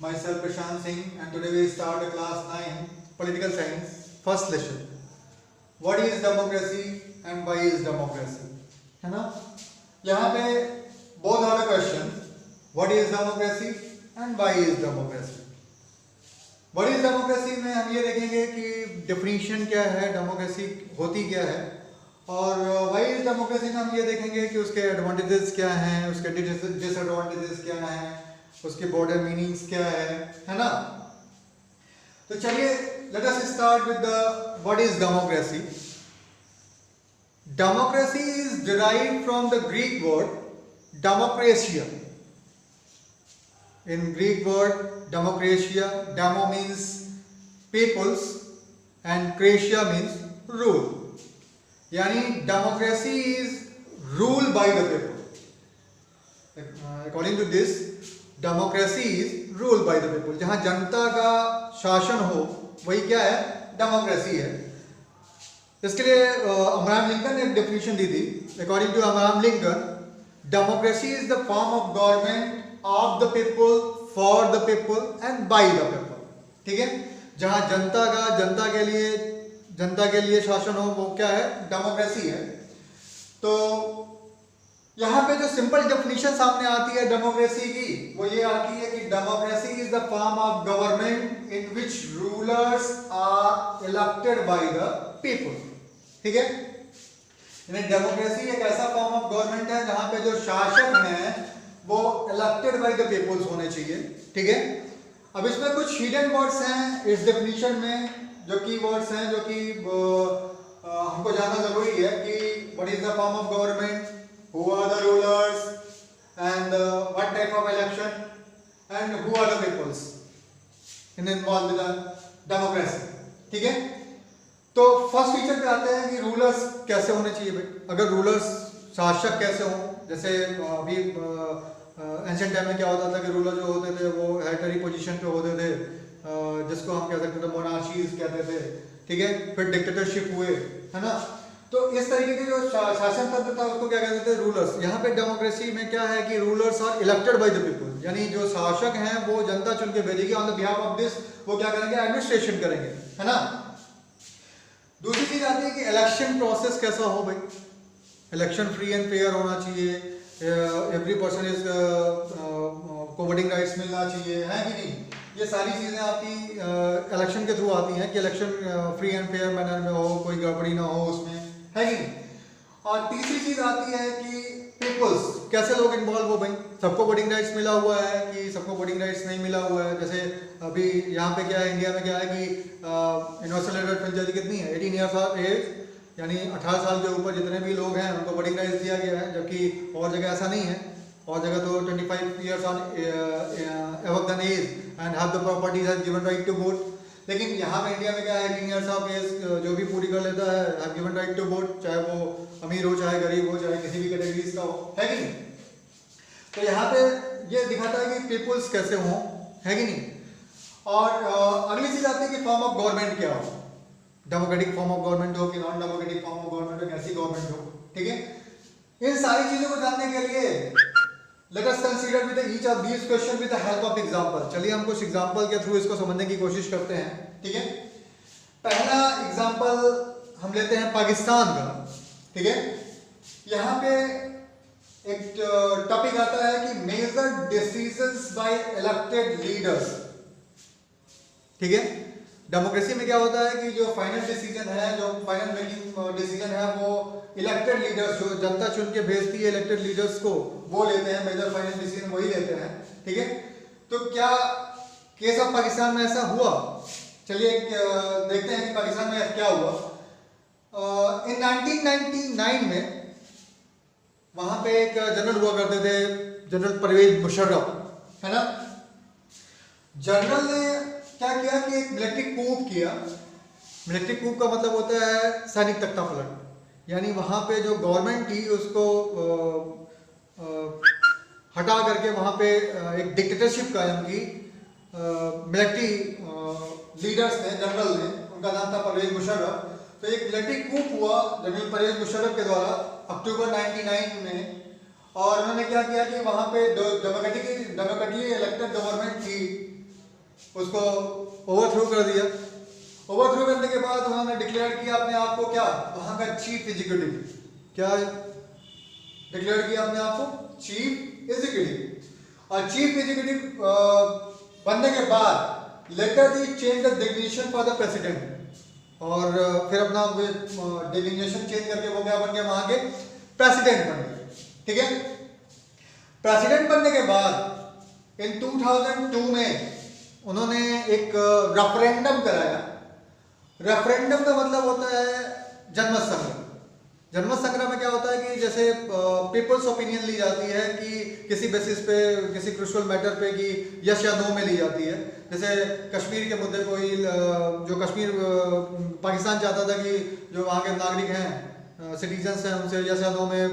Myself Prashant Singh, and today we start the class 9 Political Science first lesson. What is democracy and why is democracy? है ना? यहाँ पे both are the question. What is democracy and why is democracy? What is democracy में हम ये देखेंगे कि definition क्या है, democracy होती क्या है, और why is democracy में हम ये देखेंगे कि उसके advantages क्या हैं, उसके disadvantages क्या हैं, उसके border meanings क्या है ना? तो चलिए let us start with the what is democracy. Democracy is derived from the Greek word demokratia. In Greek word demokratia, demo means peoples and kratia means rule. Yani democracy is ruled by the people. According to this, democracy is ruled by the people. जहाँ जनता का शासन हो वही क्या है, democracy है. इसके लिए अब्राहम लिंकन ने एक डेफिनेशन दी थी. According to Abraham Lincoln, democracy is the form of government of the people, for the people and by the people. ठीक है, जहां जनता के लिए शासन हो वो क्या है, डेमोक्रेसी है. तो यहाँ पे जो सिंपल डेफिनेशन सामने आती है डेमोक्रेसी की, वो ये आती है कि democracy is the form of government in which rulers are elected by the people. ठीक है, यानी डेमोक्रेसी एक ऐसा फॉर्म ऑफ गवर्नमेंट है जहां पे जो शासक हैं वो इलेक्टेड बाय द पीपल्स होने चाहिए. ठीक है, अब इसमें कुछ हिडन वर्ड्स हैं इस डेफिनेशन में, जो की वर्ड्स हैं जो कि हमको जानना जरूरी है कि what is the form of government, who are the rulers, and what type of election, and who are the peoples involved with the democracy. ठीक है, तो फर्स्ट फीचर पे आते हैं कि रूलर्स कैसे होने चाहिए भाई. अगर रूलर्स शासक कैसे हों, जैसे अभी एंशिएंट टाइम में क्या होता था कि रूलर जो होते थे वो हेरिडिटरी पोजीशन पे होते थे, जिसको हम कह सकते थे मोनार्चीज कहते थे. ठीक है, फिर डिक्टेटरशिप हुए, है ना. तो इस तरीके के जो शासन तंत्र था उसको क्या कहते थे, रूलर्स. यहाँ पे डेमोक्रेसी में क्या है कि rulers are elected by the people, यानी जो शासक हैं वो जनता चुन के भेजेगी. On the behalf of this वो क्या करेंगे, एडमिनिस्ट्रेशन करेंगे, है ना. दूसरी चीज आती है कि इलेक्शन प्रोसेस कैसा हो भाई. इलेक्शन फ्री एंड फेयर होना चाहिए, एवरी पर्सन इज को वोटिंग राइट्स मिलना चाहिए, है कि नहीं. ये सारी चीजें आपकी इलेक्शन के थ्रू आती हैं कि election free and fair manner में हो, कोई गड़बड़ी ना हो उसमें, है कि नहीं. और तीसरी चीज आती है कि पीपल्स, कैसे लोग इन्वॉल्व हो भाई. सबको वोटिंग राइट्स मिला हुआ है कि सबको वोटिंग राइट्स नहीं मिला हुआ है. जैसे अभी यहाँ पे क्या है, इंडिया में क्या है कि यूनिवर्सल एडल्ट मेजॉरिटी कितनी है, 18 ईयर्स ऑफ एज, यानी 18 साल के ऊपर जितने भी लोग हैं उनको वोटिंग राइट्स दिया गया है. जबकि और जगह ऐसा नहीं है, और जगह तो 25 years on above the age and have the properties has given right to vote. लेकिन यहाँ पे इंडिया में क्या है, 18 ईयर्स ऑफ एज जो भी पूरी कर लेता है have given right to vote, चाहे वो अमीर हो, चाहे गरीब हो, चाहे किसी भी कैटेगरीज का हो, है कि नहीं. तो यहाँ पे ये दिखाता है कि पीपल्स कैसे हों, है कि नहीं. और अगली चीज आती है कि फॉर्म ऑफ गवर्नमेंट क्या हो, डेमोक्रेटिक फॉर्म ऑफ गवर्नमेंट हो कि non democratic form of government हो, कैसी गवर्नमेंट हो. ठीक है, इन सारी चीजों को जानने के लिए let us consider with each of these question with the help of example. चलिए हम कुछ एग्जांपल के थ्रू इसको समझने की कोशिश करते हैं. ठीक है, पहला एग्जांपल हम लेते हैं पाकिस्तान का. ठीक है, यहाँ पे एक टॉपिक आता है कि major decisions by elected leaders. ठीक है, डेमोक्रेसी में क्या होता है कि जो फाइनल डिसीजन है, जो फाइनल मेकिंग डिसीजन है वो इलेक्टेड लीडर्स, जो जनता चुन के भेजती है इलेक्टेड लीडर्स को, वो लेते हैं. मेजर फाइनल डिसीजन वही लेते हैं. ठीक है, तो क्या केस ऑफ पाकिस्तान में ऐसा हुआ. चलिए देखते हैं कि पाकिस्तान में क्या हुआ. इन 1999 में वहां पे एक जनरल हुआ करते थे, जनरल परवेज मुशर्रफ, है ना. जनरल ने क्या किया कि एक मिलिट्री कूप किया. मिलिट्री कूप का मतलब होता है सैनिक तख्ता पलट, यानी वहाँ पे जो गवर्नमेंट थी उसको हटा करके वहाँ पे एक डिक्टेटरशिप कायम की. मिलिट्री लीडर्स ने, जनरल ने, उनका नाम था परवेज मुशर्रफ. तो एक मिलिट्री कूप हुआ जनरल परवेज मुशर्रफ के द्वारा अक्टूबर 99 में, और उन्होंने क्या किया कि वहाँ पे डेमोक्रेटिकली इलेक्टेड गवर्नमेंट थी उसको ओवरथ्रो कर दिया। ओवरथ्रो करने के बाद उन्होंने डिक्लेयर किया अपने आप को क्या, वहां का चीफ एग्जीक्यूटिव। क्या डिक्लेयर किया अपने आप को? Chief executive. और चीफ एग्जीक्यूटिव बनने के बाद later the change the designation for the president, और फिर अपना डिग्नेशन चेंज करके वो क्या बन गया, वहां के प्रेसिडेंट बन गए। ठीक है, प्रेसिडेंट बनने के बाद इन 2002 में उन्होंने एक रेफरेंडम कराया। रेफरेंडम का मतलब होता है जनमत संग्रह। जनमत संग्रह में क्या होता है कि जैसे पीपल्स ओपिनियन ली जाती है कि किसी बेसिस पे, किसी क्रूशियल मैटर पे कि यस या नो में ली जाती है। जैसे कश्मीर के मुद्दे को ही, जो कश्मीर पाकिस्तान चाहता था कि जो वहाँ के नागरिक हैं, सिटीजन्स हैं, उनसे यस या नो में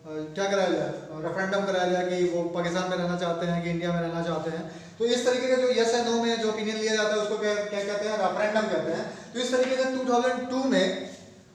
क्या कराया जाए, रेफरेंडम कराया जाए कि वो पाकिस्तान में रहना चाहते हैं कि इंडिया में रहना चाहते हैं। तो इस तरीके का जो यस या नो में जो ओपिनियन लिया जाता है उसको क्या कहते हैं, रेफरेंडम कहते हैं। तो इस तरीके से 2002 में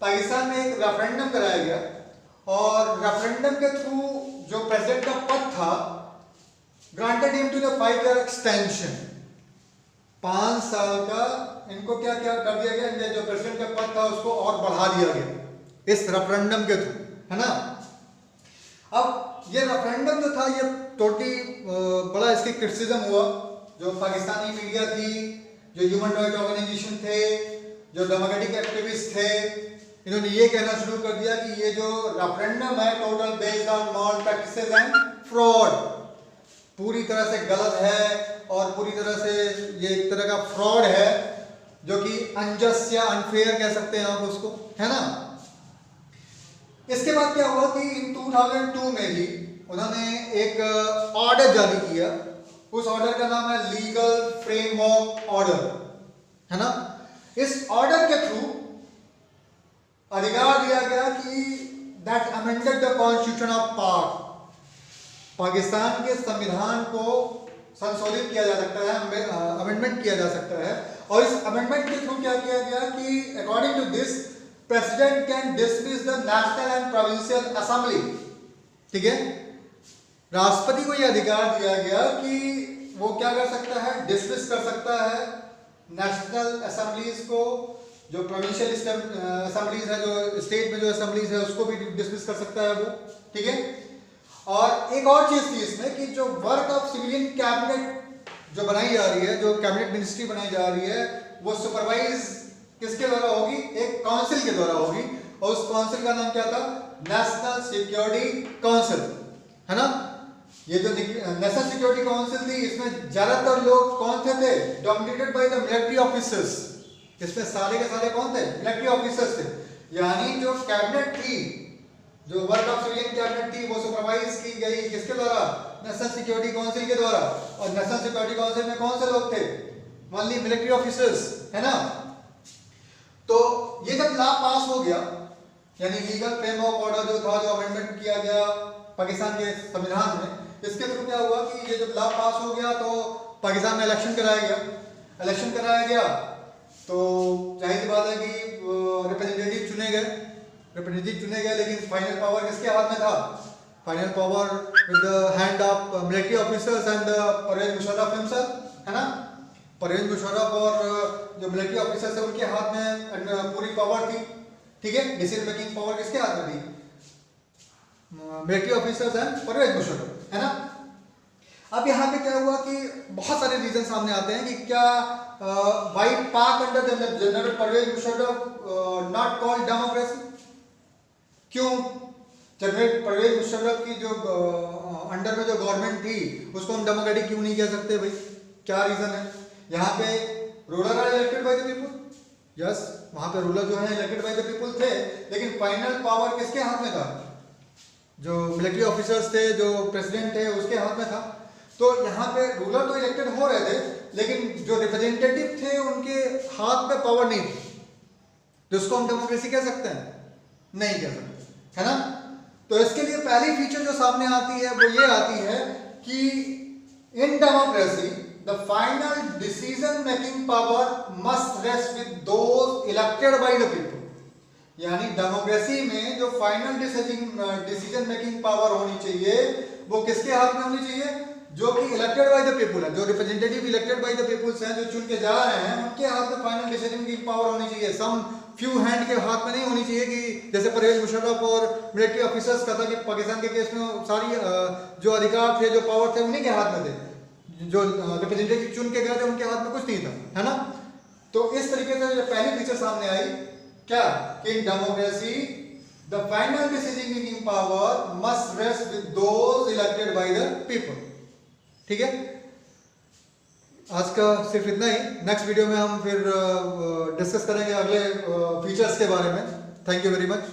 पाकिस्तान में एक रेफरेंडम कराया गया, और रेफरेंडम के थ्रू जो प्रेसिडेंट का पद था, granted him to the 5-year extension, 5 साल का इनको क्या क्या कर दिया गया, इनके जो प्रेसिडेंट का पद था उसको और बढ़ा दिया गया इस रेफरेंडम के थ्रू, है ना। अब ये रेफरेंडम जो था, ये टोटली बड़ा इसकी क्रिटिसिज्म हुआ। जो पाकिस्तानी मीडिया थी, जो ह्यूमन राइट ऑर्गेनाइजेशन थे, जो डेमोक्रेटिक एक्टिविस्ट थे, इन्होंने ये कहना शुरू कर दिया कि ये जो रेफरेंडम है total based on moral practices and fraud, पूरी तरह से गलत है और पूरी तरह से ये एक तरह का फ्रॉड है, जो कि अनजस्ट या अनफेयर कह सकते हैं आप उसको, है ना। इसके बाद क्या हुआ कि इन 2002 में ही उन्होंने एक ऑर्डर जारी किया। उस ऑर्डर का नाम है लीगल फ्रेमवर्क ऑर्डर, है ना। इस ऑर्डर के थ्रू अधिकार दिया गया कि that amended the constitution of पाक, पाकिस्तान के संविधान को संशोधित किया जा सकता है, अमेंडमेंट किया जा सकता है। और इस अमेंडमेंट के थ्रू क्या किया गया कि according to this president can dismiss the national and provincial assembly. ठीक है, राष्ट्रपति को यह अधिकार दिया गया कि वो क्या कर सकता है, डिसमिस कर सकता है नेशनल असेंबलीज को, जो प्रोविंशियल असेंबलीज है, जो स्टेट में जो असेंबलीज है उसको भी डिसमिस कर सकता है वो। ठीक है, और एक और चीज थी इसमें कि जो वर्क ऑफ सिविलियन कैबिनेट जो बनाई जा रही है, जो कैबिनेट मिनिस्ट्री बनाई जा रही है, वो सुपरवाइज किसके द्वारा होगी, एक काउंसिल के द्वारा होगी। और उस काउंसिल का नाम क्या था, नेशनल सिक्योरिटी काउंसिल, है ना। ये जो नेशनल सिक्योरिटी काउंसिल थी, इसमें ज्यादातर लोग कौन थे, dominated by the military officers. इसमें सारे के सारे कौन थे, मिलिट्री ऑफिसर्स थे। यानी जो कैबिनेट थी, जो वर्क ऑफ सिविलियन कैबिनेट थी, वो सुपरवाइज की गई किसके द्वारा, नेशनल सिक्योरिटी काउंसिल के द्वारा। और नेशनल सिक्योरिटी काउंसिल में कौन से लोग थे, ओनली मिलिट्री ऑफिसर्स, है ना। तो ये जब लॉ पास हो गया, यानी लीगल फ्रेमवर्क ऑर्डर जो था, जो अमेंडमेंट किया गया पाकिस्तान के संविधान में, इसके थ्रू क्या हुआ कि ये जब लॉ पास हो गया तो पाकिस्तान में इलेक्शन कराया गया। इलेक्शन कराया गया तो जाहिर सी बात है कि रिप्रेजेंटेटिव चुने गए, लेकिन फाइनल पावर किसके हाथ में था, final power with the hand of military officers and Parvez Musharraf himself, है ना। परवेज मुशर्रफ और जो मिलिट्री ऑफिसर्स है उनके हाथ में पूरी पावर थी। ठीक है, डिसीजन मेकिंग पावर किसके हाथ में थी, military officers and Parvez Musharraf, है ना। अब यहाँ पे क्या हुआ कि बहुत सारे रीजन सामने आते हैं कि क्या why Pak under general Parvez Musharraf not called democracy, क्यों जनरल परवेज मुशर्रफ की जो अंडर में जो गवर्नमेंट थी उसको हम डेमोक्रेटिक क्यों नहीं कह सकते भाई, क्या रीजन है। यहाँ पे ruler are elected by the people, yes, वहां पे रूलर जो है इलेक्टेड बाय द पीपल थे, लेकिन फाइनल पावर किसके हाथ में था, जो मिलिट्री ऑफिसर्स थे, जो प्रेसिडेंट थे उसके हाथ में था। तो यहाँ पे रूलर तो इलेक्टेड हो रहे थे, लेकिन जो रिप्रेजेंटेटिव थे उनके हाथ में पावर नहीं थी, जिसको हम डेमोक्रेसी कह सकते हैं, नहीं कह सकते, है ना। तो इसके लिए पहली फीचर जो सामने आती है वो ये आती है कि in democracy the final decision making power must rest with those elected by the people. यानी डेमोक्रेसी में जो फाइनल डिसीजन मेकिंग पावर होनी चाहिए वो किसके हाथ में होनी चाहिए, जो कि इलेक्टेड बाय द पीपुल है, जो representative elected by the peoples हैं, जो चुन के जा रहे हैं, उनके हाथ में फाइनल डिसीजन की पावर होनी चाहिए। सम फ्यू हैंड के हाथ में नहीं होनी चाहिए कि जैसे परवेज मुशर्रफ और मिलिट्री ऑफिसर्स का था कि पाकिस्तान के केस में सारी जो अधिकार थे, जो पावर थे, उन्हीं के हाथ में थे। जो रिप्रेजेंटेटिव चुन के गए थे उनके हाथ में कुछ नहीं था, है ना। तो इस तरीके से जो पहली पिक्चर सामने आई क्या, कि in democracy the final decision making power must rest with those elected by the people. ठीक है, आज का सिर्फ इतना ही। नेक्स्ट वीडियो में हम फिर डिस्कस करेंगे अगले फीचर्स के बारे में। Thank you very much.